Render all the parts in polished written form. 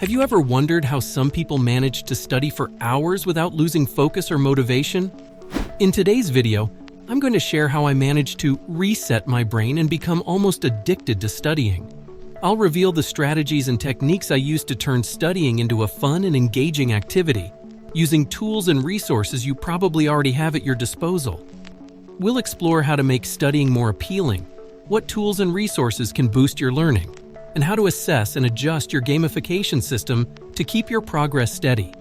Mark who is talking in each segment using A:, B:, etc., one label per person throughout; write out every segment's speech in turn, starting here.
A: Have you ever wondered how some people manage to study for hours without losing focus or motivation? In today's video, I'm going to share how I managed to reset my brain and become almost addicted to studying. I'll reveal the strategies and techniques I use to turn studying into a fun and engaging activity, using tools and resources you probably already have at your disposal. We'll explore how to make studying more appealing, what tools and resources can boost your learning, and how to assess and adjust your gamification system to keep your progress steady.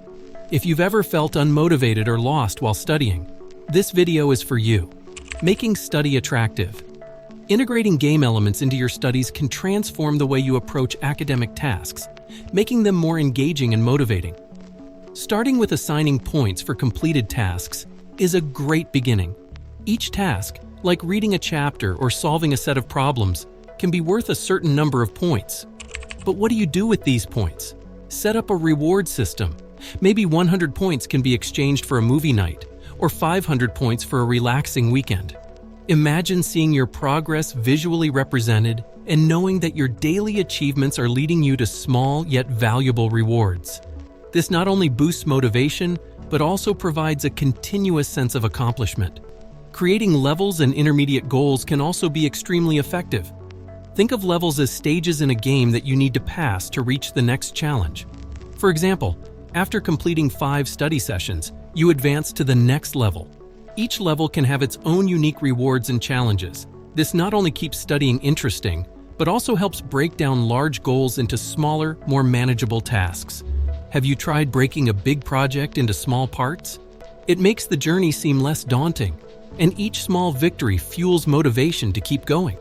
A: If you've ever felt unmotivated or lost while studying, this video is for you. Making study attractive. Integrating game elements into your studies can transform the way you approach academic tasks, making them more engaging and motivating. Starting with assigning points for completed tasks is a great beginning. Each task, like reading a chapter or solving a set of problems, can be worth a certain number of points. But what do you do with these points? Set up a reward system. Maybe 100 points can be exchanged for a movie night, or 500 points for a relaxing weekend. Imagine seeing your progress visually represented and knowing that your daily achievements are leading you to small yet valuable rewards. This not only boosts motivation, but also provides a continuous sense of accomplishment. Creating levels and intermediate goals can also be extremely effective. Think of levels as stages in a game that you need to pass to reach the next challenge. For example, after completing 5 study sessions, you advance to the next level. Each level can have its own unique rewards and challenges. This not only keeps studying interesting, but also helps break down large goals into smaller, more manageable tasks. Have you tried breaking a big project into small parts? It makes the journey seem less daunting, and each small victory fuels motivation to keep going.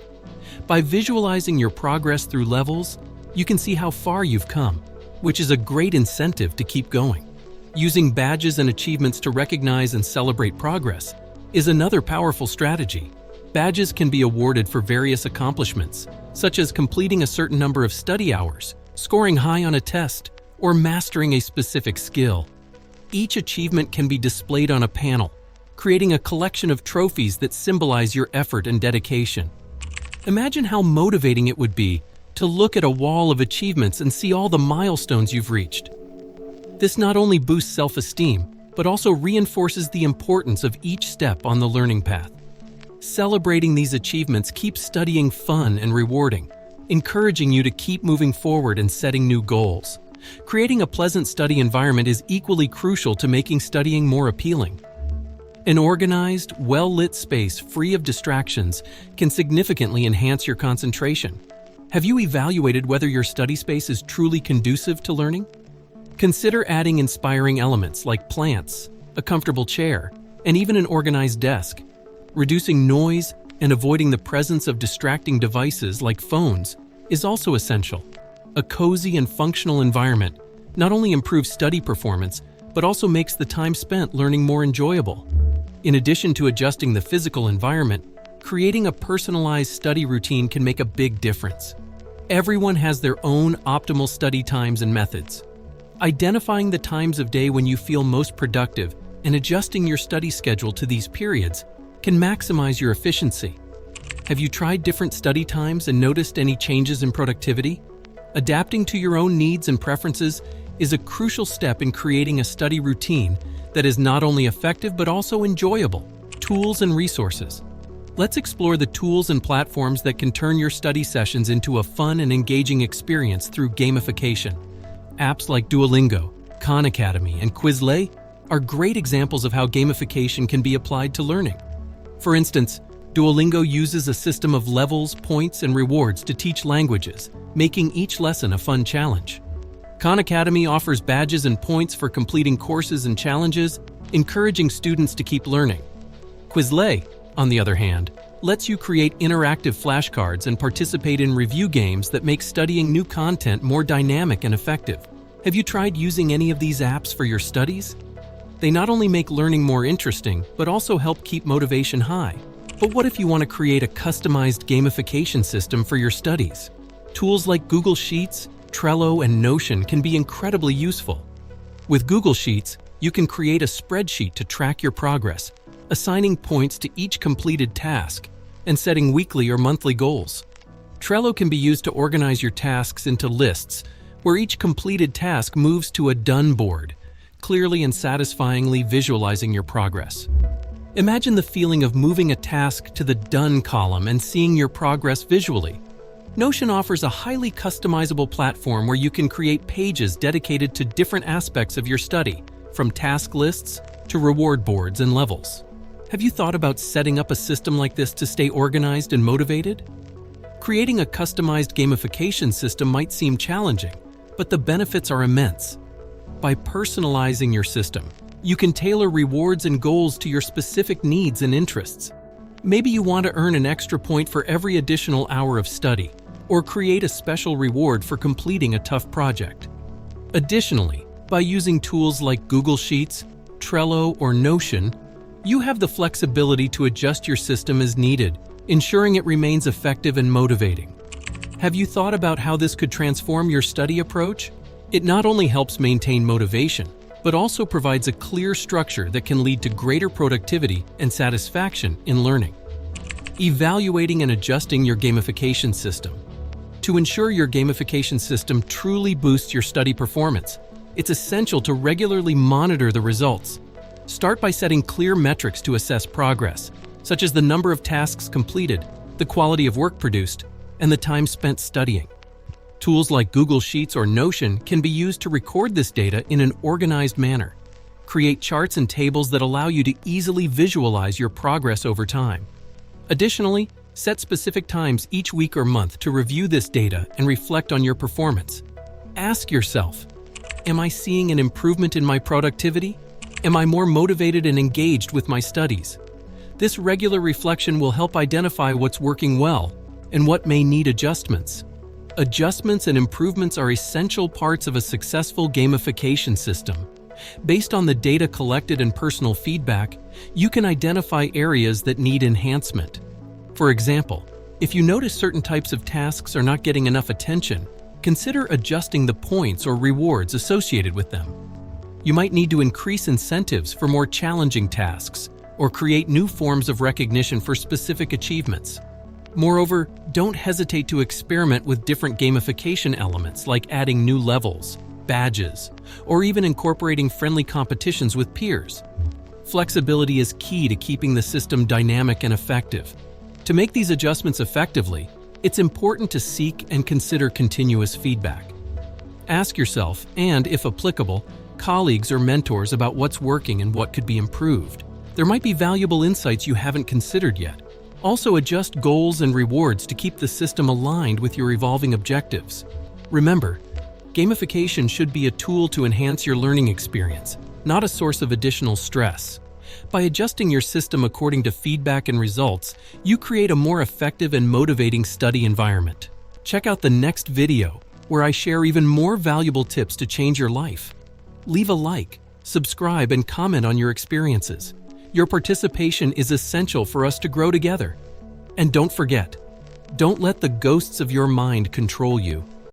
A: By visualizing your progress through levels, you can see how far you've come, which is a great incentive to keep going. Using badges and achievements to recognize and celebrate progress is another powerful strategy. Badges can be awarded for various accomplishments, such as completing a certain number of study hours, scoring high on a test, or mastering a specific skill. Each achievement can be displayed on a panel, creating a collection of trophies that symbolize your effort and dedication. Imagine how motivating it would be to look at a wall of achievements and see all the milestones you've reached. This not only boosts self-esteem, but also reinforces the importance of each step on the learning path. Celebrating these achievements keeps studying fun and rewarding, encouraging you to keep moving forward and setting new goals. Creating a pleasant study environment is equally crucial to making studying more appealing. An organized, well-lit space free of distractions can significantly enhance your concentration. Have you evaluated whether your study space is truly conducive to learning? Consider adding inspiring elements like plants, a comfortable chair, and even an organized desk. Reducing noise and avoiding the presence of distracting devices like phones is also essential. A cozy and functional environment not only improves study performance, but also makes the time spent learning more enjoyable. In addition to adjusting the physical environment, creating a personalized study routine can make a big difference. Everyone has their own optimal study times and methods. Identifying the times of day when you feel most productive and adjusting your study schedule to these periods can maximize your efficiency. Have you tried different study times and noticed any changes in productivity? Adapting to your own needs and preferences is a crucial step in creating a study routine that is not only effective but also enjoyable. Tools and resources. Let's explore the tools and platforms that can turn your study sessions into a fun and engaging experience through gamification. Apps like Duolingo, Khan Academy, and Quizlet are great examples of how gamification can be applied to learning. For instance, Duolingo uses a system of levels, points, and rewards to teach languages, making each lesson a fun challenge. Khan Academy offers badges and points for completing courses and challenges, encouraging students to keep learning. Quizlet, on the other hand, lets you create interactive flashcards and participate in review games that make studying new content more dynamic and effective. Have you tried using any of these apps for your studies? They not only make learning more interesting, but also help keep motivation high. But what if you want to create a customized gamification system for your studies? Tools like Google Sheets, Trello, and Notion can be incredibly useful. With Google Sheets, you can create a spreadsheet to track your progress, assigning points to each completed task, and setting weekly or monthly goals. Trello can be used to organize your tasks into lists, where each completed task moves to a done board, clearly and satisfyingly visualizing your progress. Imagine the feeling of moving a task to the done column and seeing your progress visually. Notion offers a highly customizable platform where you can create pages dedicated to different aspects of your study, from task lists to reward boards and levels. Have you thought about setting up a system like this to stay organized and motivated? Creating a customized gamification system might seem challenging, but the benefits are immense. By personalizing your system, you can tailor rewards and goals to your specific needs and interests. Maybe you want to earn an extra point for every additional hour of study, or create a special reward for completing a tough project. Additionally, by using tools like Google Sheets, Trello, or Notion, you have the flexibility to adjust your system as needed, ensuring it remains effective and motivating. Have you thought about how this could transform your study approach? It not only helps maintain motivation, but also provides a clear structure that can lead to greater productivity and satisfaction in learning. Evaluating and adjusting your gamification system. To ensure your gamification system truly boosts your study performance, it's essential to regularly monitor the results. Start by setting clear metrics to assess progress, such as the number of tasks completed, the quality of work produced, and the time spent studying. Tools like Google Sheets or Notion can be used to record this data in an organized manner. Create charts and tables that allow you to easily visualize your progress over time. Additionally, set specific times each week or month to review this data and reflect on your performance. Ask yourself, am I seeing an improvement in my productivity? Am I more motivated and engaged with my studies? This regular reflection will help identify what's working well and what may need adjustments. Adjustments and improvements are essential parts of a successful gamification system. Based on the data collected and personal feedback, you can identify areas that need enhancement. For example, if you notice certain types of tasks are not getting enough attention, consider adjusting the points or rewards associated with them. You might need to increase incentives for more challenging tasks or create new forms of recognition for specific achievements. Moreover, don't hesitate to experiment with different gamification elements like adding new levels, badges, or even incorporating friendly competitions with peers. Flexibility is key to keeping the system dynamic and effective. To make these adjustments effectively, it's important to seek and consider continuous feedback. Ask yourself, and if applicable, colleagues or mentors about what's working and what could be improved. There might be valuable insights you haven't considered yet. Also, adjust goals and rewards to keep the system aligned with your evolving objectives. Remember, gamification should be a tool to enhance your learning experience, not a source of additional stress. By adjusting your system according to feedback and results, you create a more effective and motivating study environment. Check out the next video, where I share even more valuable tips to change your life. Leave a like, subscribe, and comment on your experiences. Your participation is essential for us to grow together. And don't forget, don't let the ghosts of your mind control you.